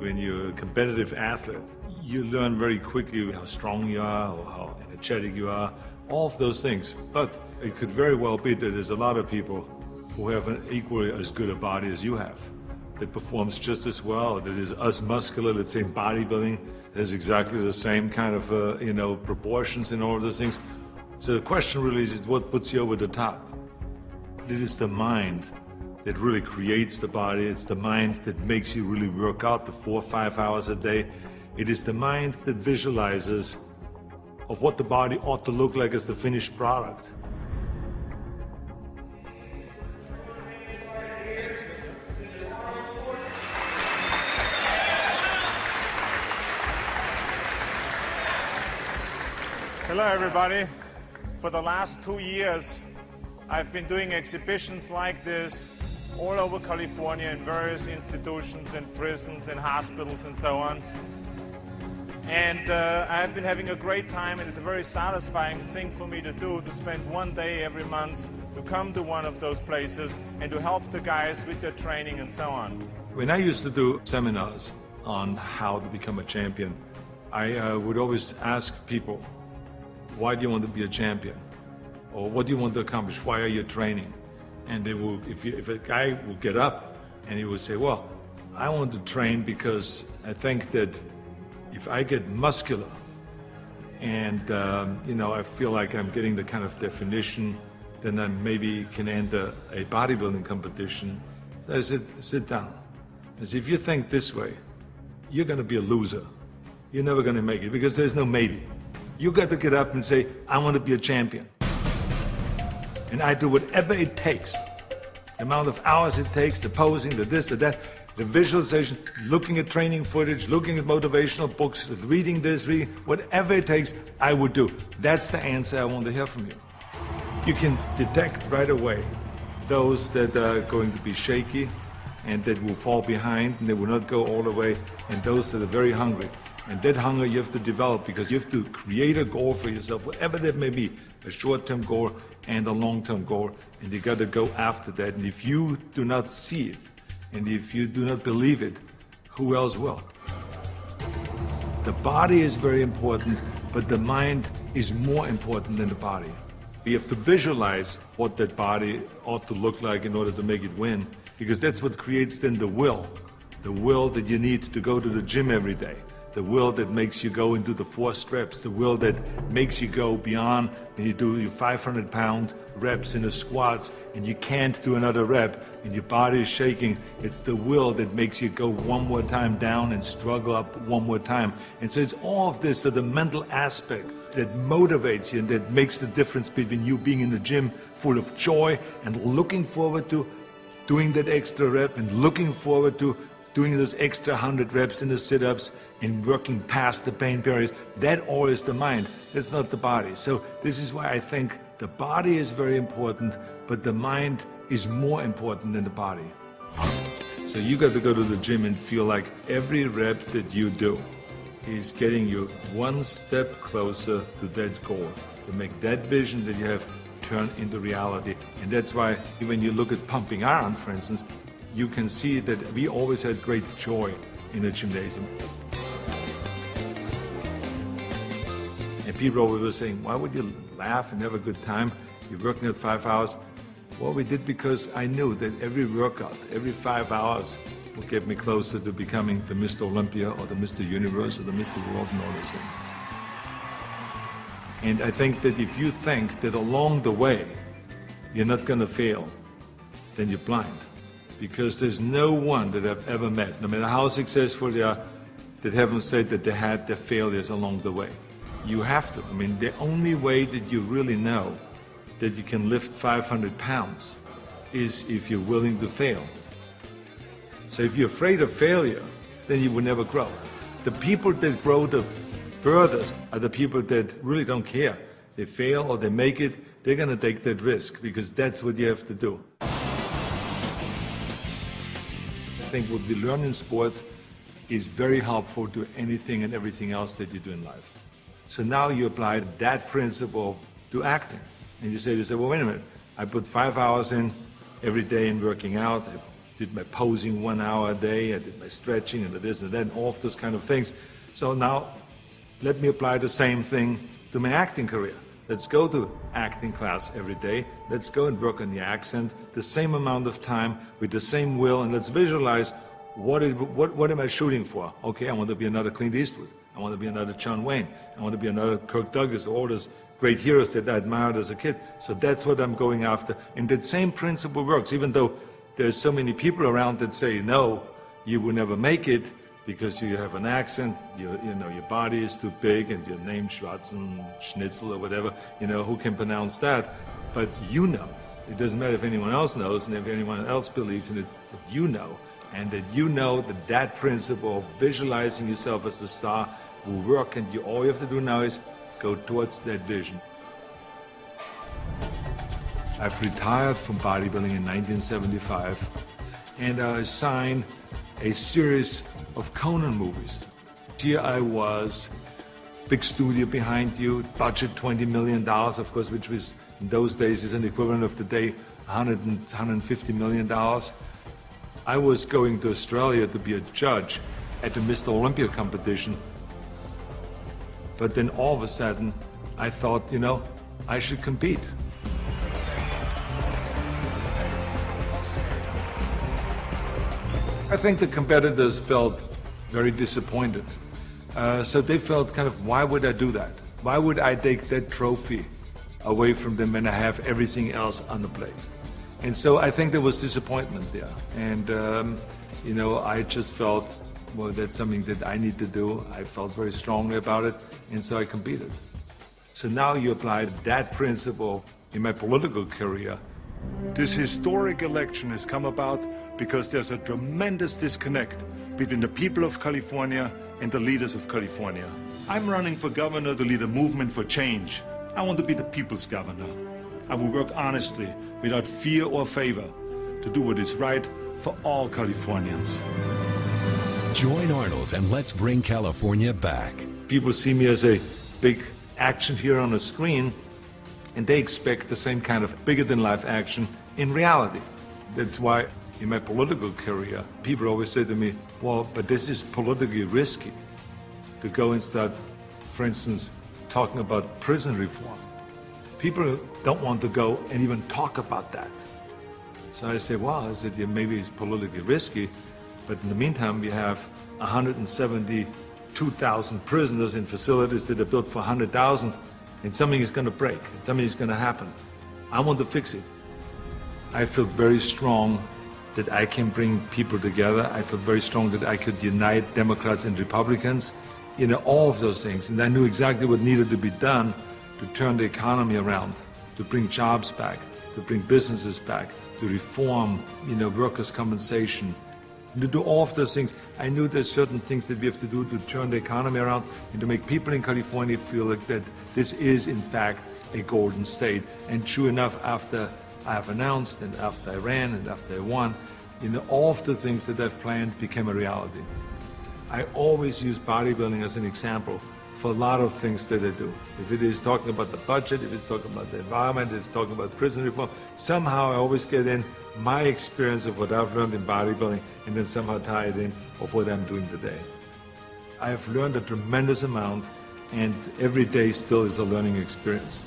when you're a competitive athlete, you learn very quickly how strong you are or how energetic you are, all of those things. But it could very well be that there's a lot of people who have an equally as good a body as you have, that performs just as well, that is as muscular, let's say in bodybuilding, there's exactly the same kind of proportions in all of those things. So the question really is what puts you over the top? It is the mind that really creates the body. It's the mind that makes you really work out the 4 or 5 hours a day. It is the mind that visualizes of what the body ought to look like as the finished product. Hello everybody. For the last 2 years, I've been doing exhibitions like this all over California in various institutions and prisons and hospitals and so on. And I've been having a great time, and it's a very satisfying thing for me to do, to spend one day every month to come to one of those places and to help the guys with their training and so on. When I used to do seminars on how to become a champion, I would always ask people, why do you want to be a champion? Or what do you want to accomplish? Why are you training? And they will, if a guy will get up and he will say, well, I want to train because I think that if I get muscular and I feel like I'm getting the kind of definition, then I maybe can enter a bodybuilding competition. I said, sit down. I said, if you think this way, you're going to be a loser. You're never going to make it because there's no maybe. You got to get up and say, I want to be a champion. And I do whatever it takes. The amount of hours it takes, the posing, the this, the that, the visualization, looking at training footage, looking at motivational books, reading this, reading, whatever it takes, I would do. That's the answer I want to hear from you. You can detect right away those that are going to be shaky and that will fall behind and they will not go all the way, and those that are very hungry. And that hunger you have to develop because you have to create a goal for yourself, whatever that may be, a short-term goal and a long-term goal, and you got to go after that. And if you do not see it, and if you do not believe it, who else will? The body is very important, but the mind is more important than the body. You have to visualize what that body ought to look like in order to make it win, because that's what creates then the will that you need to go to the gym every day. The will that makes you go into the 4 reps, the will that makes you go beyond when you do your 500-pound reps in the squats and you can't do another rep and your body is shaking. It's the will that makes you go one more time down and struggle up one more time. And so it's all of this, so the mental aspect that motivates you and that makes the difference between you being in the gym full of joy and looking forward to doing that extra rep and looking forward to doing those extra 100 reps in the sit-ups and working past the pain barriers. That all is the mind. That's not the body. So this is why I think the body is very important, but the mind is more important than the body. So you got to go to the gym and feel like every rep that you do is getting you one step closer to that goal, to make that vision that you have turn into reality. And that's why when you look at pumping iron, for instance, you can see that we always had great joy in the gymnasium. And people always were saying, why would you laugh and have a good time? You're working at 5 hours. Well, we did because I knew that every workout, every 5 hours, would get me closer to becoming the Mr. Olympia or the Mr. Universe or the Mr. World and all those things. And I think that if you think that along the way you're not going to fail, then you're blind. Because there's no one that I've ever met, no matter how successful they are, that haven't said that they had their failures along the way. You have to. I mean, the only way that you really know that you can lift 500 pounds is if you're willing to fail. So if you're afraid of failure, then you will never grow. The people that grow the furthest are the people that really don't care. They fail or they make it, they're going to take that risk because that's what you have to do. I think what we learn in sports is very helpful to anything and everything else that you do in life. So now you apply that principle to acting. And you say, well, wait a minute, I put 5 hours in every day in working out, I did my posing 1 hour a day, I did my stretching and this and that, and all of those kind of things. So now let me apply the same thing to my acting career. Let's go to acting class every day. Let's go and work on the accent, the same amount of time, with the same will, and let's visualize what am I shooting for? Okay, I want to be another Clint Eastwood. I want to be another John Wayne. I want to be another Kirk Douglas, all those great heroes that I admired as a kid. So that's what I'm going after. And that same principle works, even though there's so many people around that say, no, you will never make it because you have an accent, your body is too big, and your name Schwarzenegger or whatever, who can pronounce that? But you know. It doesn't matter if anyone else knows and if anyone else believes in it, but you know. And that you know that principle of visualizing yourself as a star will work, and all you have to do now is go towards that vision. I've retired from bodybuilding in 1975, and I signed a series of Conan movies. Here I was, big studio behind you, budget $20 million, of course, which was in those days is an equivalent of today, $150 million. I was going to Australia to be a judge at the Mr. Olympia competition. But then all of a sudden, I thought, I should compete. I think the competitors felt very disappointed. So they felt kind of, why would I do that? Why would I take that trophy away from them when I have everything else on the plate? And so I think there was disappointment there. And, I just felt, well, that's something that I need to do. I felt very strongly about it, and so I competed. So now you apply that principle in my political career. This historic election has come about because there's a tremendous disconnect between the people of California and the leaders of California. I'm running for governor to lead a movement for change. I want to be the people's governor. I will work honestly, without fear or favor, to do what is right for all Californians. Join Arnold and let's bring California back. People see me as a big action hero on the screen, and they expect the same kind of bigger-than-life action in reality. That's why in my political career, people always say to me, well, but this is politically risky to go and start, for instance, talking about prison reform. People don't want to go and even talk about that. So I say, well, maybe it's politically risky, but in the meantime, we have 172,000 prisoners in facilities that are built for 100,000, and something is going to break, and something is going to happen. I want to fix it. I feel very strong that I can bring people together. I feel very strong that I could unite Democrats and Republicans, all of those things. And I knew exactly what needed to be done to turn the economy around, to bring jobs back, to bring businesses back, to reform, workers' compensation, to do all of those things. I knew there's certain things that we have to do to turn the economy around and to make people in California feel like that this is, in fact, a golden state. And true enough, after I have announced, and after I ran, and after I won, all of the things that I've planned became a reality. I always use bodybuilding as an example for a lot of things that I do. If it is talking about the budget, if it's talking about the environment, if it's talking about prison reform, somehow I always get in my experience of what I've learned in bodybuilding and then somehow tie it in of what I'm doing today. I have learned a tremendous amount, and every day still is a learning experience.